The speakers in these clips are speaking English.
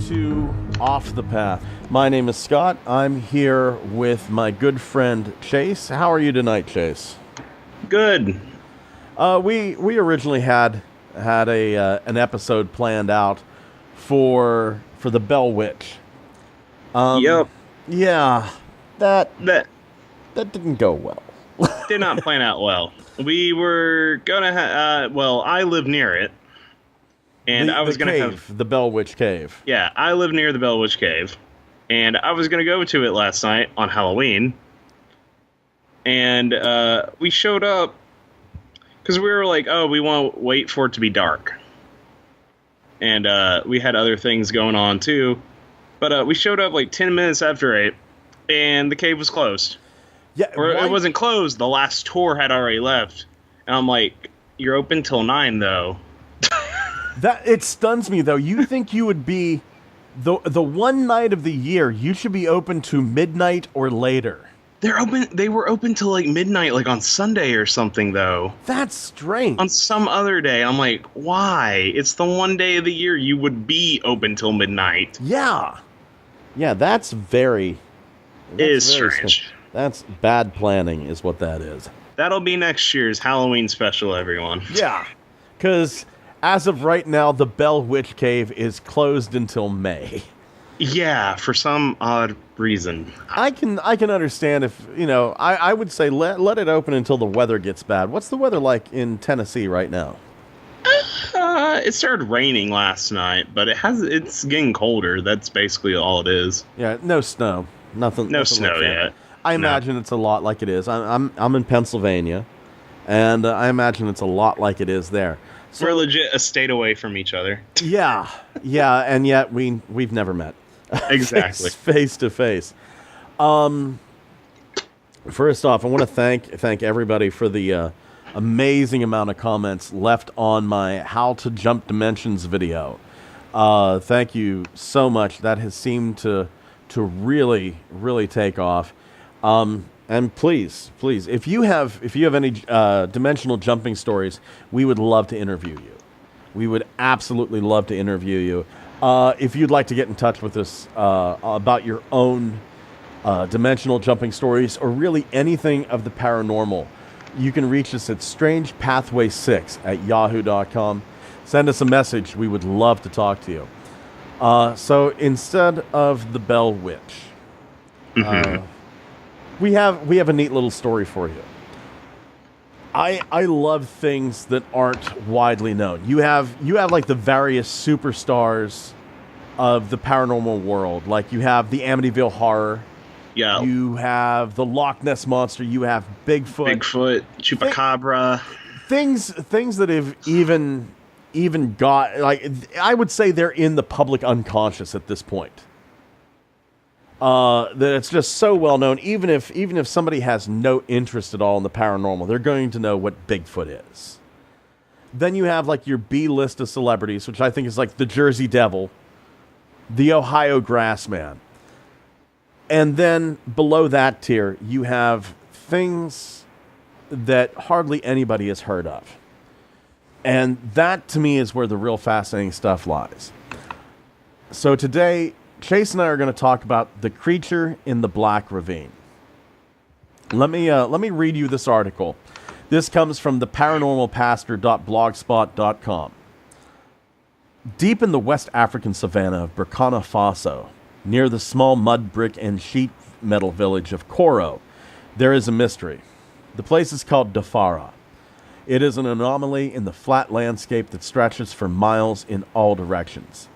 to Off the Path. My name is Scott. I'm here with my good friend Chase. How are you tonight, Chase? Good. We originally had an episode planned out for the Bell Witch. Yep. Yeah, that That didn't go well. did not plan out well. We were gonna I live near it. And I was going to have... The Bell Witch Cave. Yeah, I live near the Bell Witch Cave. And I was going to go to it last night on Halloween. And we showed up because we were like, oh, we want to wait for it to be dark. And we had other things going on too. But we showed up like 10 minutes after 8, and the cave was closed. Yeah, Or it wasn't closed. The last tour had already left. And I'm like, you're open till 9, though. That it stuns me though. You think you would be the one night of the year you should be open to midnight or later. They were open till like midnight, like on Sunday or something, though. That's strange. On some other day, I'm like, why? It's the one day of the year you would be open till midnight. Yeah, that's very. It is strange. That's bad planning, is what that is. That'll be next year's Halloween special, everyone. Yeah, because as of right now, the Bell Witch Cave is closed until May. Yeah, for some odd reason. I can understand if, I would say let it open until the weather gets bad. What's the weather like in Tennessee right now? It started raining last night, but it's getting colder. That's basically all it is. Yeah, no snow. Nothing. No nothing snow like that. yet. I imagine it's a lot like it is. I'm in Pennsylvania, and I imagine it's a lot like it is there. So, we're legit a state away from each other. Yeah, and yet we've never met. Exactly. face to face. First off, I want to thank everybody for the amazing amount of comments left on my How to Jump Dimensions video. Thank you so much. That has seemed to really take off. And please, if you have any dimensional jumping stories, we would love to interview you. We would absolutely love to interview you. If you'd like to get in touch with us about your own dimensional jumping stories or really anything of the paranormal, you can reach us at strangepathway6@yahoo.com. Send us a message. We would love to talk to you. So instead of the Bell Witch, we have a neat little story for you. I love things that aren't widely known. You have like the various superstars of the paranormal world. Like you have the Amityville Horror. Yeah. You have the Loch Ness Monster. You have Bigfoot, Chupacabra. Things that have even got, like, I would say they're in the public unconscious at this point. That it's just so well known. Even if somebody has no interest at all in the paranormal, they're going to know what Bigfoot is. Then you have like your B list of celebrities, which I think is like the Jersey Devil, the Ohio Grassman, and then below that tier you have things that hardly anybody has heard of, and that to me is where the real fascinating stuff lies. So today, Chase and I are going to talk about the creature in the Black Ravine. Let me read you this article. This comes from theparanormalpastor.blogspot.com. Deep in the West African savanna of Burkina Faso, near the small mud brick and sheet metal village of Koro, there is a mystery. The place is called Dafara. It is an anomaly in the flat landscape that stretches for miles in all directions.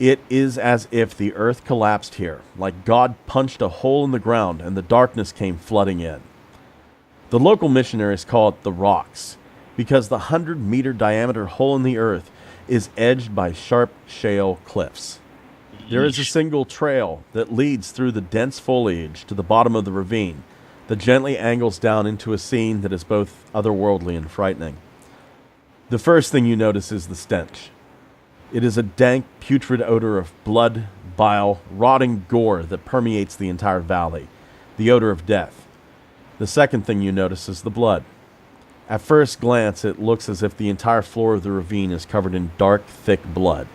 It is as if the earth collapsed here, like God punched a hole in the ground and the darkness came flooding in. The local missionaries call it the Rocks, because the 100-meter diameter hole in the earth is edged by sharp shale cliffs. There is a single trail that leads through the dense foliage to the bottom of the ravine that gently angles down into a scene that is both otherworldly and frightening. The first thing you notice is the stench. It is a dank, putrid odor of blood, bile, rotting gore that permeates the entire valley, the odor of death. The second thing you notice is the blood. At first glance, it looks as if the entire floor of the ravine is covered in dark, thick blood.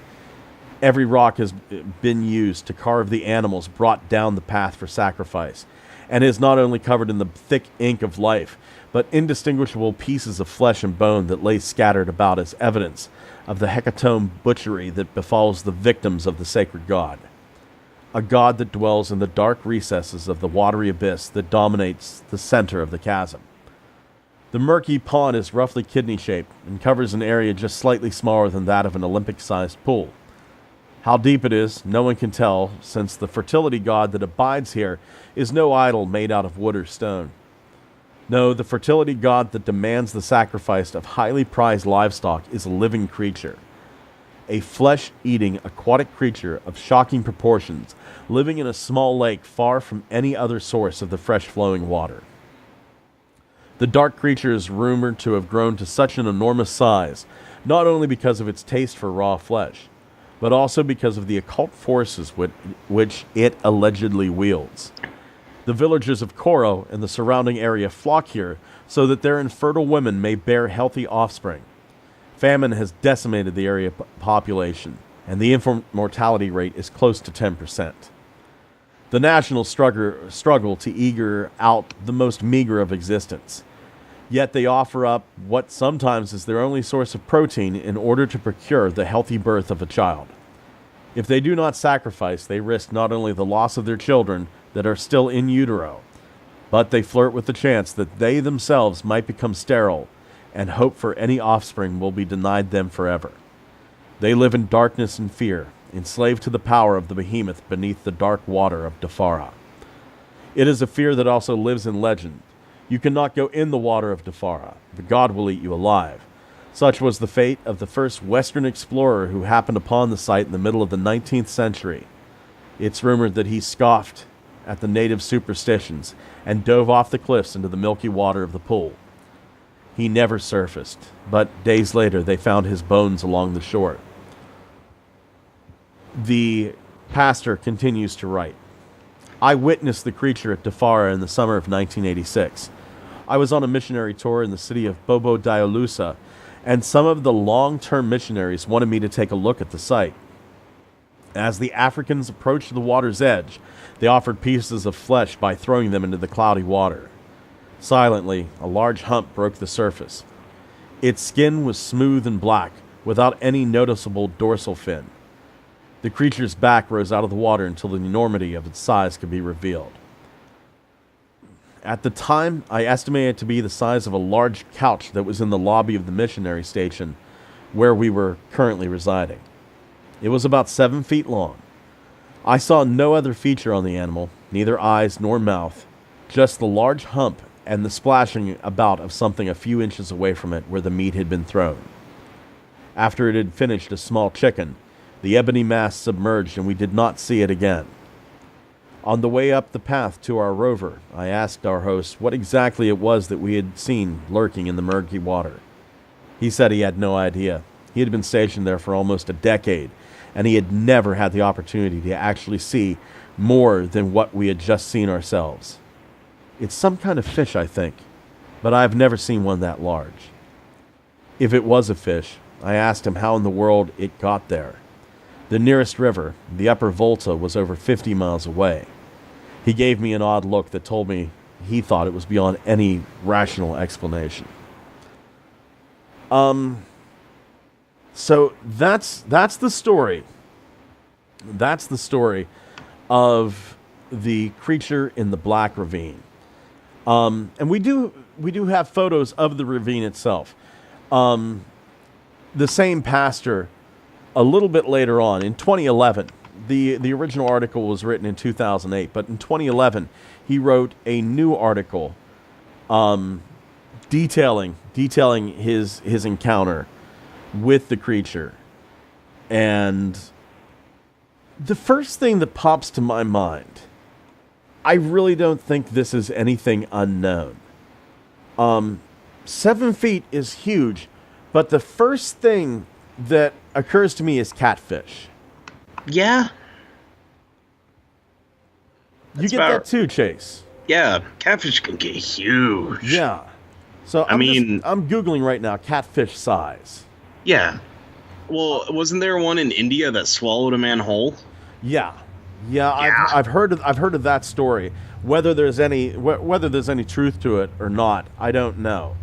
Every rock has been used to carve the animals brought down the path for sacrifice, and is not only covered in the thick ink of life, but indistinguishable pieces of flesh and bone that lay scattered about as evidence of the hecatomb butchery that befalls the victims of the sacred god. A god that dwells in the dark recesses of the watery abyss that dominates the center of the chasm. The murky pond is roughly kidney-shaped and covers an area just slightly smaller than that of an Olympic-sized pool. How deep it is, no one can tell, since the fertility god that abides here is no idol made out of wood or stone. No, the fertility god that demands the sacrifice of highly prized livestock is a living creature. A flesh-eating aquatic creature of shocking proportions, living in a small lake far from any other source of the fresh-flowing water. The dark creature is rumored to have grown to such an enormous size, not only because of its taste for raw flesh, but also because of the occult forces which it allegedly wields. The villagers of Koro and the surrounding area flock here so that their infertile women may bear healthy offspring. Famine has decimated the area population, and the infant mortality rate is close to 10%. The nationals struggle to eke out the most meager of existence. Yet they offer up what sometimes is their only source of protein in order to procure the healthy birth of a child. If they do not sacrifice, they risk not only the loss of their children that are still in utero, but they flirt with the chance that they themselves might become sterile, and hope for any offspring will be denied them forever. They live in darkness and fear, enslaved to the power of the behemoth beneath the dark water of Dafara. It is a fear that also lives in legend. You cannot go in the water of Dafara. The god will eat you alive. Such was the fate of the first Western explorer who happened upon the site in the middle of the 19th century. It's rumored that he scoffed at the native superstitions and dove off the cliffs into the milky water of the pool. He never surfaced, but days later they found his bones along the shore. The pastor continues to write, I witnessed the creature at Dafara in the summer of 1986. I was on a missionary tour in the city of Bobo Dioulusa, and some of the long-term missionaries wanted me to take a look at the site. As the Africans approached the water's edge, they offered pieces of flesh by throwing them into the cloudy water. Silently, a large hump broke the surface. Its skin was smooth and black, without any noticeable dorsal fin. The creature's back rose out of the water until the enormity of its size could be revealed. At the time, I estimated it to be the size of a large couch that was in the lobby of the missionary station where we were currently residing. It was about 7 feet long. I saw no other feature on the animal, neither eyes nor mouth, just the large hump and the splashing about of something a few inches away from it where the meat had been thrown. After it had finished a small chicken, the ebony mass submerged and we did not see it again. On the way up the path to our rover, I asked our host what exactly it was that we had seen lurking in the murky water. He said he had no idea. He had been stationed there for almost a decade, and he had never had the opportunity to actually see more than what we had just seen ourselves. It's some kind of fish, I think, but I've never seen one that large. If it was a fish, I asked him how in the world it got there. The nearest river, the upper Volta, was over 50 miles away. He gave me an odd look that told me he thought it was beyond any rational explanation. So that's the story. That's the story of the creature in the Black Ravine. And we do have photos of the ravine itself. The same pastor, a little bit later on, in 2011, the original article was written in 2008, but in 2011, he wrote a new article detailing his encounter with the creature. And the first thing that pops to my mind, I really don't think this is anything unknown. 7 feet is huge, but the first thing that occurs to me is catfish. Yeah. You get that too, Chase. Yeah, catfish can get huge. Yeah. So I'm Googling right now catfish size. Yeah. Well, wasn't there one in India that swallowed a man whole? Yeah, yeah. Yeah. I've heard of that story. Whether there's any truth to it or not, I don't know.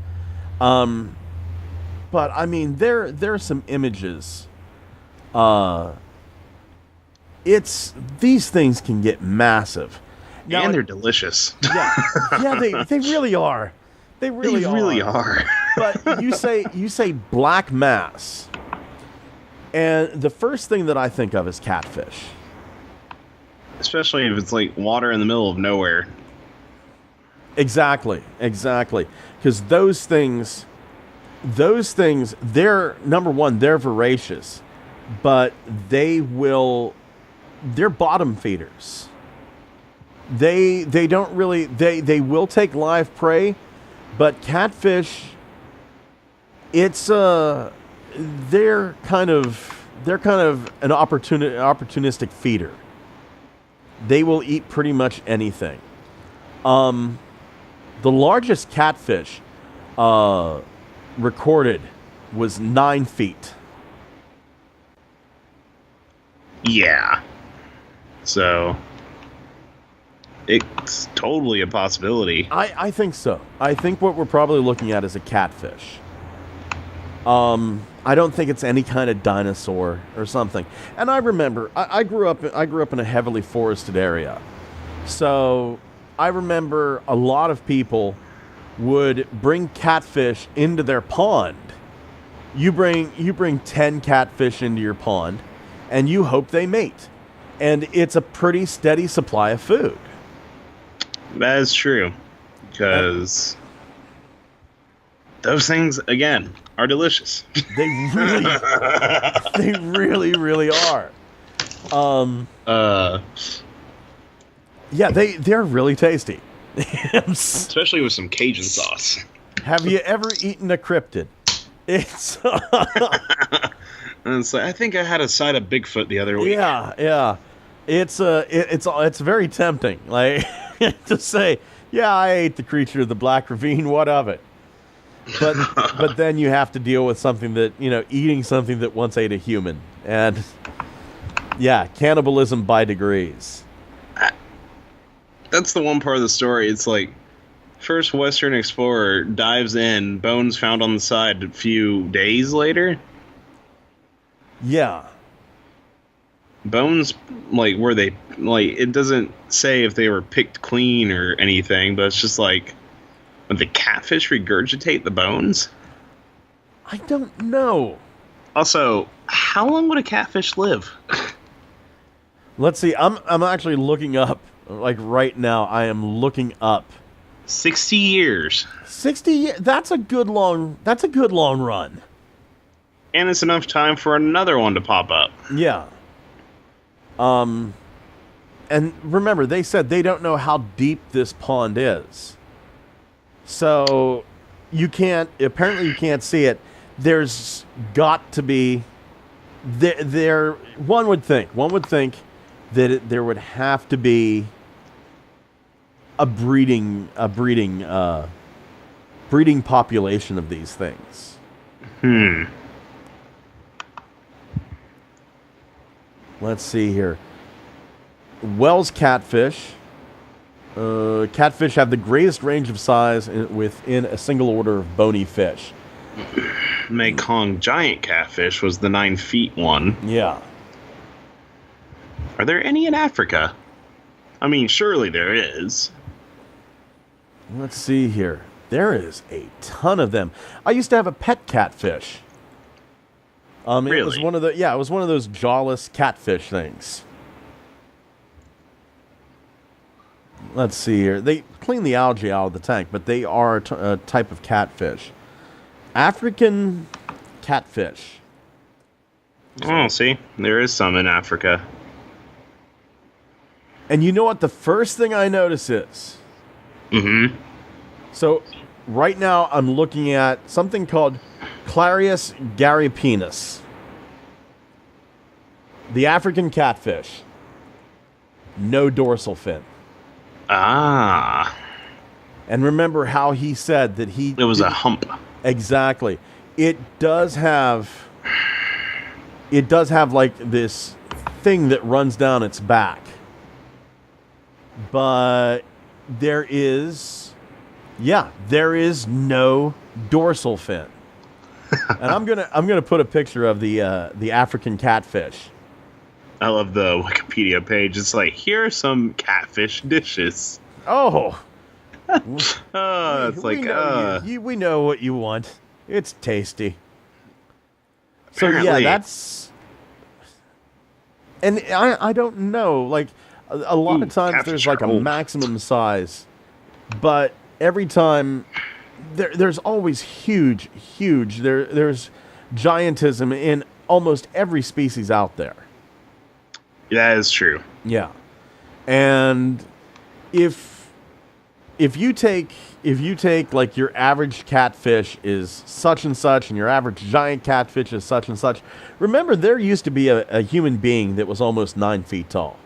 But I mean, there are some images. It's these things can get massive. Now, And they're delicious. yeah, yeah, they really are. They really are. But you say black mass, and the first thing that I think of is catfish. Especially if it's like water in the middle of nowhere. Exactly. Because those things, they're number one, they're voracious, but they're bottom feeders. They don't really they will take live prey, but catfish, it's they're kind of an opportunistic feeder. They will eat pretty much anything. The largest catfish recorded was 9 feet. Yeah. So it's totally a possibility. I think so. I think what we're probably looking at is a catfish. I don't think it's any kind of dinosaur or something. And I remember, I grew up in a heavily forested area, so I remember a lot of people would bring catfish into their pond. You bring 10 catfish into your pond, and you hope they mate, and it's a pretty steady supply of food. That is true. Because those things, again, are delicious. They really are. Yeah, they're really tasty. Especially with some Cajun sauce. Have you ever eaten a cryptid? It's And it's like, I think I had a side of Bigfoot the other week. yeah. It's very tempting, like to say, yeah, I ate the creature of the Black Ravine. What of it? But then you have to deal with something that, eating something that once ate a human, and yeah, cannibalism by degrees. That's the one part of the story. It's like, first Western explorer dives in, bones found on the side a few days later. Yeah. Bones, like, were they, like, it doesn't say if they were picked clean or anything, but it's just like, would the catfish regurgitate the bones? I don't know. Also, how long would a catfish live? Let's see. I'm actually looking up, like right now. I am looking up 60 years. 60 years. That's a good long run. And it's enough time for another one to pop up. Yeah. And remember, they said they don't know how deep this pond is. So you can't see it. There's got to be there one would think that there would have to be a breeding population of these things. Let's see here. Wells catfish. Catfish have the greatest range of size within a single order of bony fish. Mekong giant catfish was the 9 feet one. Yeah. Are there any in Africa? I mean, surely there is. Let's see here. There is a ton of them. I used to have a pet catfish. Really? It was one of those jawless catfish things. Let's see here. They clean the algae out of the tank, but they are a type of catfish. African catfish. Oh, see? There is some in Africa. And you know what the first thing I notice is? Mm-hmm. So, right now I'm looking at something called Clarius gariepinus. The African catfish. No dorsal fin. Ah. And remember how he said that it was a hump. Exactly. It does have it does have like this thing that runs down its back. But there is no dorsal fin. And I'm gonna put a picture of the African catfish. I love the Wikipedia page. It's like, here are some catfish dishes. Oh, we know what you want. It's tasty. So Apparently. yeah, that's. And I don't know, like a lot of times there's like a maximum size, but every time there's always huge. There's giantism in almost every species out there. That is true. Yeah, and if you take like your average catfish is such and such, and your average giant catfish is such and such, remember there used to be a human being that was almost 9 feet tall.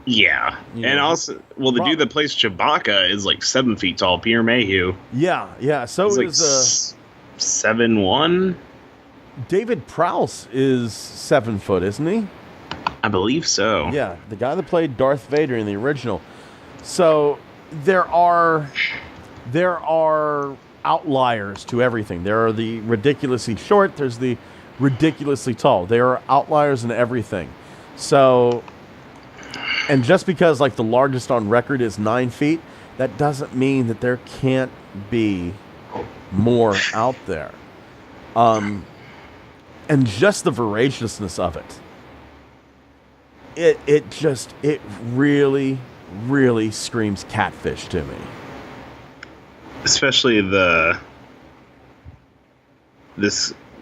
Yeah, and also, well, the dude that plays Chewbacca is like 7 feet tall, Peter Mayhew. Yeah. So he's is 7'1". David Prowse is 7 foot, isn't he? I believe so. Yeah, the guy that played Darth Vader in the original. So there are outliers to everything. There are the ridiculously short. There's the ridiculously tall. There are outliers in everything. So, and just because like the largest on record is 9 feet, that doesn't mean that there can't be more out there. And just the voraciousness of it. It really screams catfish to me. Especially the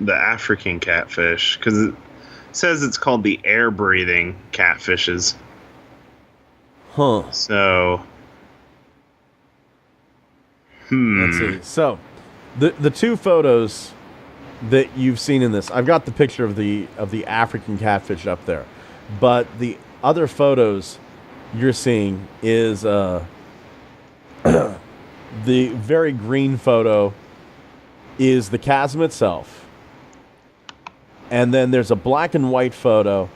African catfish, because it says it's called the air-breathing catfishes. Huh. So, Let's see. So, the two photos that you've seen in this, I've got the picture of the African catfish up there, but the other photos you're seeing is the very green photo is the chasm itself, and then there's a black and white photo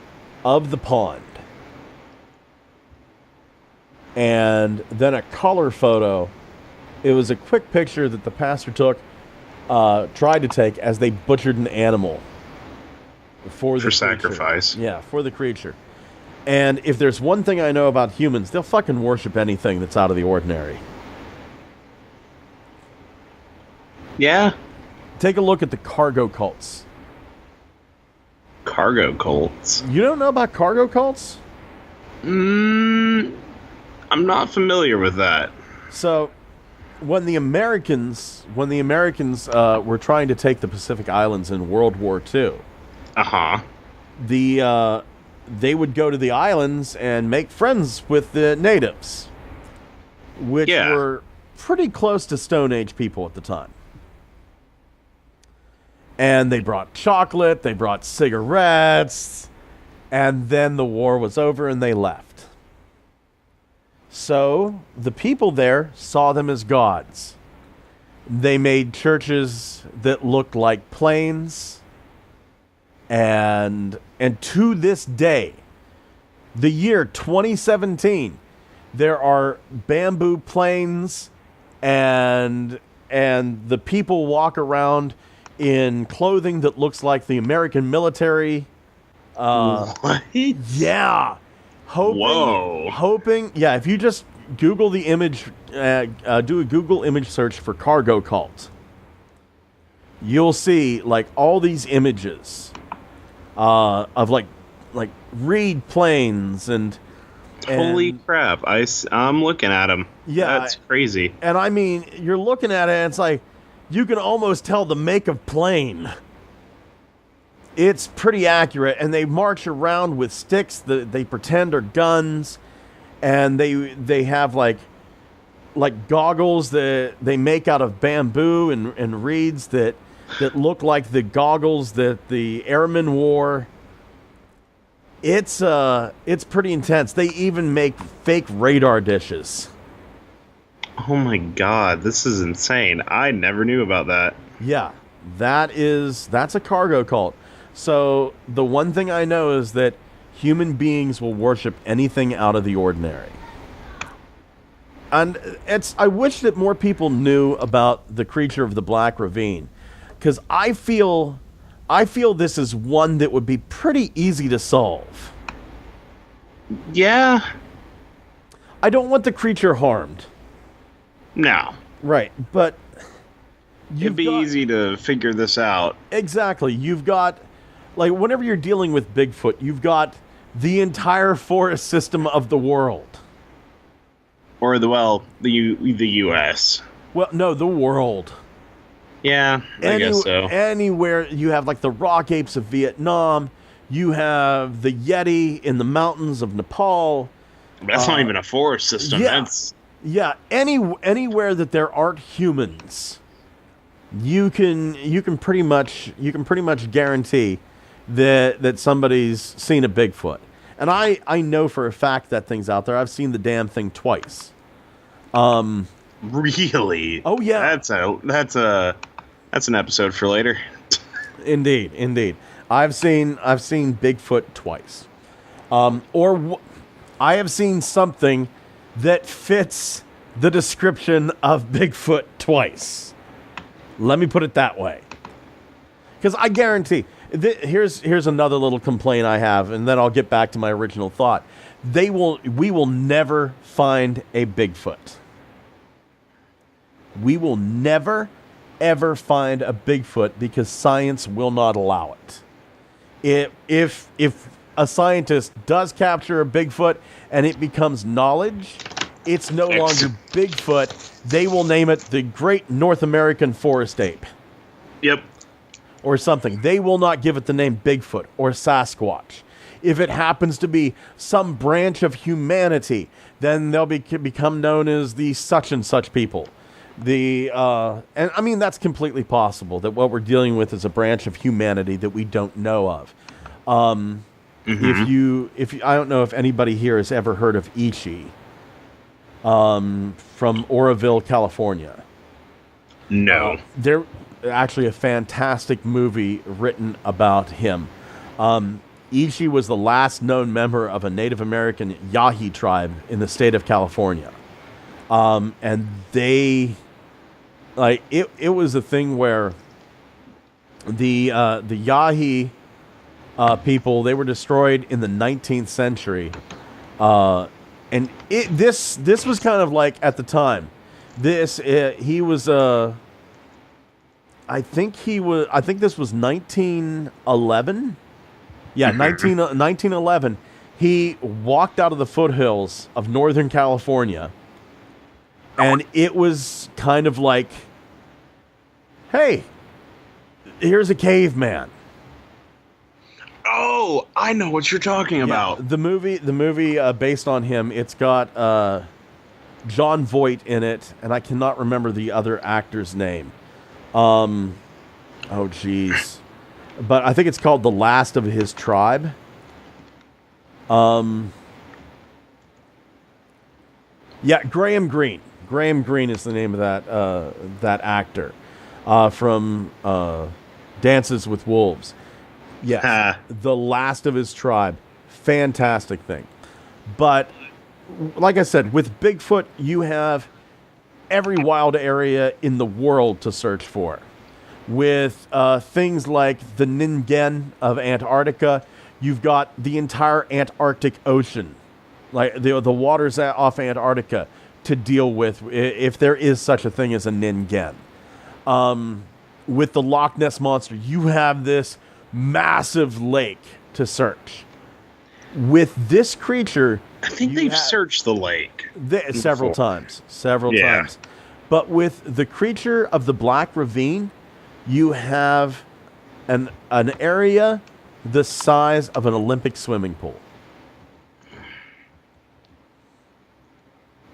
of the pond, and then a color photo. It was a quick picture that the pastor took, tried to take as they butchered an animal for sacrifice. Yeah, for the creature. And if there's one thing I know about humans, they'll fucking worship anything that's out of the ordinary. Yeah. Take a look at the cargo cults. Cargo cults? You don't know about cargo cults? I'm not familiar with that. So, when the Americans were trying to take the Pacific Islands in World War II, they would go to the islands and make friends with the natives, which were pretty close to Stone Age people at the time. And they brought chocolate, they brought cigarettes, and then the war was over and they left. So the people there saw them as gods. They made churches that looked like planes. And to this day, the year 2017, there are bamboo planes, and the people walk around in clothing that looks like the American military. What? Yeah. Hoping. Yeah, if you just Google the image, do a Google image search for cargo cult, you'll see like all these images of like reed planes and holy crap! I'm looking at them. Yeah, that's crazy. And I mean, you're looking at it, and it's like you can almost tell the make of plane. It's pretty accurate, and they march around with sticks that they pretend are guns, and they have like goggles that they make out of bamboo and reeds that look like the goggles that the airmen wore. It's pretty intense. They even make fake radar dishes. Oh my god, this is insane. I never knew about that. Yeah, that's a cargo cult. So the one thing I know is that human beings will worship anything out of the ordinary. And I wish that more people knew about the creature of the Black Ravine, because I feel this is one that would be pretty easy to solve. Yeah. I don't want the creature harmed. No. Right, but it'd be easy to figure this out. Exactly. You've got, like, whenever you're dealing with Bigfoot, you've got the entire forest system of the world. Or the U.S. Well, no, the world. Yeah, I guess so. Anywhere you have, like, the rock apes of Vietnam, you have the Yeti in the mountains of Nepal. That's not even a forest system. Yeah, anywhere that there aren't humans, you can pretty much guarantee that somebody's seen a Bigfoot. And I know for a fact that thing's out there. I've seen the damn thing twice. Really? Oh yeah. That's an episode for later. Indeed. I've seen Bigfoot twice. I have seen something that fits the description of Bigfoot twice. Let me put it that way. Because I guarantee, here's another little complaint I have, and then I'll get back to my original thought. We will never find a Bigfoot. We will never, ever find a Bigfoot because science will not allow it. If a scientist does capture a Bigfoot and it becomes knowledge, it's no longer Bigfoot. They will name it the Great North American Forest Ape. Yep. Or something. They will not give it the name Bigfoot or Sasquatch. If it happens to be some branch of humanity, then they'll become known as the such and such people. And I mean, that's completely possible, that what we're dealing with is a branch of humanity that we don't know of. If I don't know if anybody here has ever heard of Ichi, from Oroville, California. No. They're actually a fantastic movie written about him. Ichi was the last known member of a Native American Yahi tribe in the state of California. And they, like, it was a thing where the Yahi people, they were destroyed in the 19th century. And this was kind of like, at the time, he was, I think this was 1911. Yeah, 1911. He walked out of the foothills of Northern California, and it was kind of like, hey, here's a caveman. Oh, I know what you're talking about. Yeah, the movie based on him, it's got John Voight in it, and I cannot remember the other actor's name. Oh, geez. But I think it's called The Last of His Tribe. Yeah, Graham Greene. Graham Greene is the name of that actor from Dances with Wolves. Yes, The Last of His Tribe. Fantastic thing. But like I said, with Bigfoot, you have every wild area in the world to search for. With things like the Ningen of Antarctica, you've got the entire Antarctic Ocean, like the waters off Antarctica, to deal with if there is such a thing as a Ningen. With the Loch Ness Monster, you have this massive lake to search. With this creature, I think they've searched the lake several times. But with the creature of the Black Ravine, you have an area the size of an Olympic swimming pool.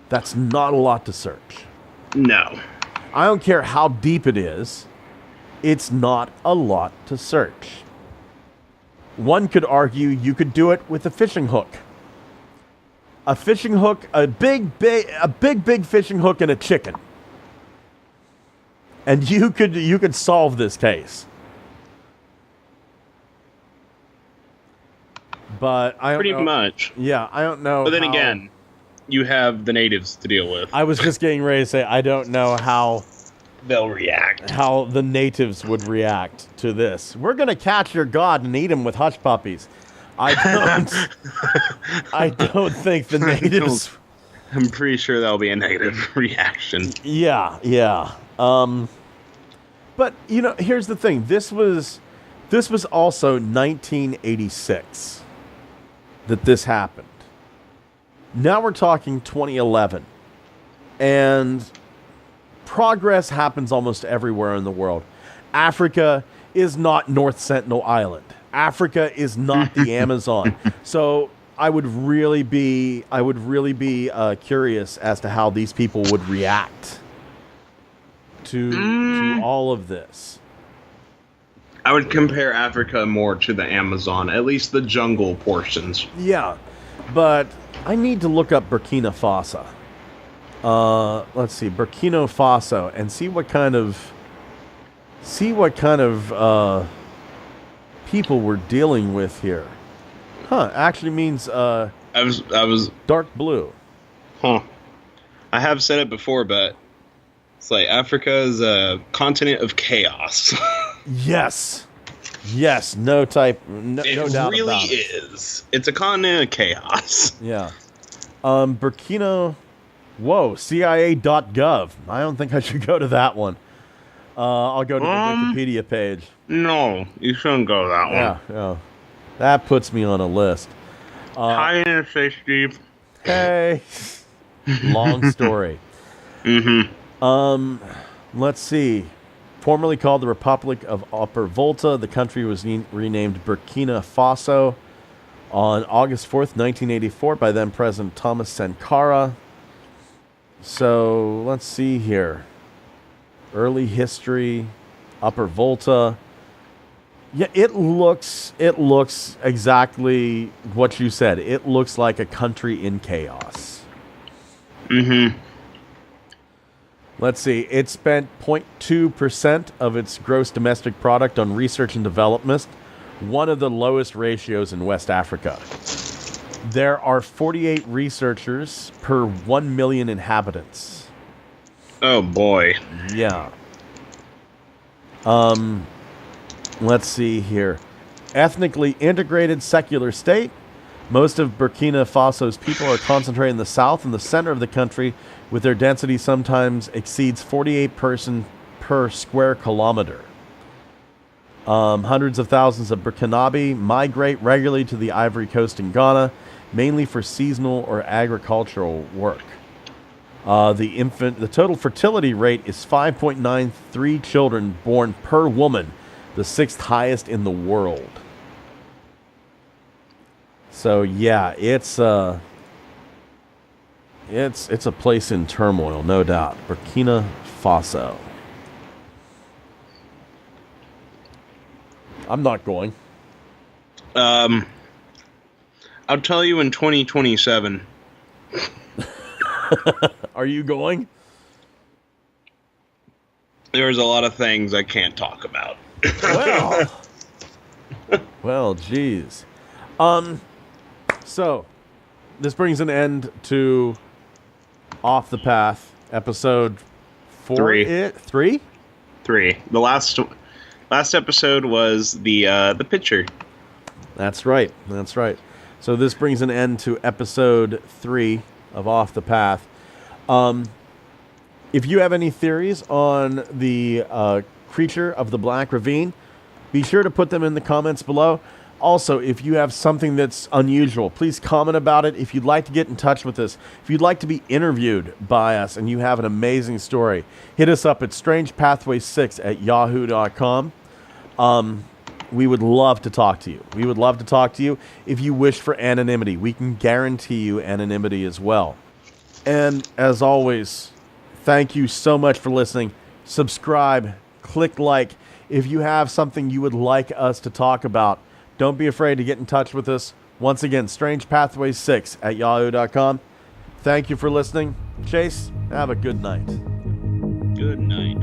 That's not a lot to search. No. I don't care how deep it is. It's not a lot to search. One could argue you could do it with a fishing hook. A fishing hook, a big fishing hook, and a chicken. And you could solve this case. But I don't Pretty know. much. Yeah, I don't know. But then how- again, you have the natives to deal with. I was just getting ready to say I don't know how They'll react. the natives would react to this. We're gonna catch your god and eat him with hush puppies. I don't think the natives. I'm pretty sure that'll be a negative reaction. Yeah. But here's the thing. This was also 1986 that this happened. Now we're talking 2011, and progress happens almost everywhere in the world. Africa is not North Sentinel Island. Africa is not the Amazon. So I would really be curious as to how these people would react to all of this. I would compare Africa more to the Amazon, at least the jungle portions. Yeah, but I need to look up Burkina Faso. Let's see, Burkina Faso, and see what kind of people we're dealing with here. Actually means I was dark blue. I have said it before, but it's like Africa is a continent of chaos. Yes, no doubt It really about it. is. It's a continent of chaos. Yeah. Burkina. Whoa, CIA.gov. I don't think I should go to that one. I'll go to the Wikipedia page. No, you shouldn't go to that one. Yeah. That puts me on a list. Hi, Interface Steve. Hey. Long story. Let's see. Formerly called the Republic of Upper Volta, the country was renamed Burkina Faso on August 4th, 1984 by then President Thomas Sankara. So, let's see here. Early history, Upper Volta. Yeah, it looks exactly what you said. It looks like a country in chaos. Let's see. It spent 0.2% of its gross domestic product on research and development, one of the lowest ratios in West Africa. There are 48 researchers per 1 million inhabitants. Oh boy. Yeah. Let's see here. Ethnically integrated secular state. Most of Burkina Faso's people are concentrated in the south and the center of the country, with their density sometimes exceeds 48 person per square kilometer. Hundreds of thousands of Burkinabe migrate regularly to the Ivory Coast and Ghana, mainly for seasonal or agricultural work. The total fertility rate is 5.93 children born per woman, the sixth highest in the world. So yeah, it's a place in turmoil, no doubt. Burkina Faso. I'm not going. I'll tell you in 2027. Are you going? There's a lot of things I can't talk about. Well, geez. So, this brings an end to Off the Path, episode 4. 3? 3. The last episode was the picture. That's right. So this brings an end to episode 3 of Off the Path. If you have any theories on the creature of the Black Ravine, be sure to put them in the comments below. Also, if you have something that's unusual, please comment about it. If you'd like to get in touch with us, if you'd like to be interviewed by us and you have an amazing story, hit us up at strangepathway6@yahoo.com. We would love to talk to you. If you wish for anonymity, we can guarantee you anonymity as well. And as always, thank you so much for listening. Subscribe, click like. If you have something you would like us to talk about, don't be afraid to get in touch with us. Once again, strangepathway6@yahoo.com. Thank you for listening. Chase, have a good night. Good night.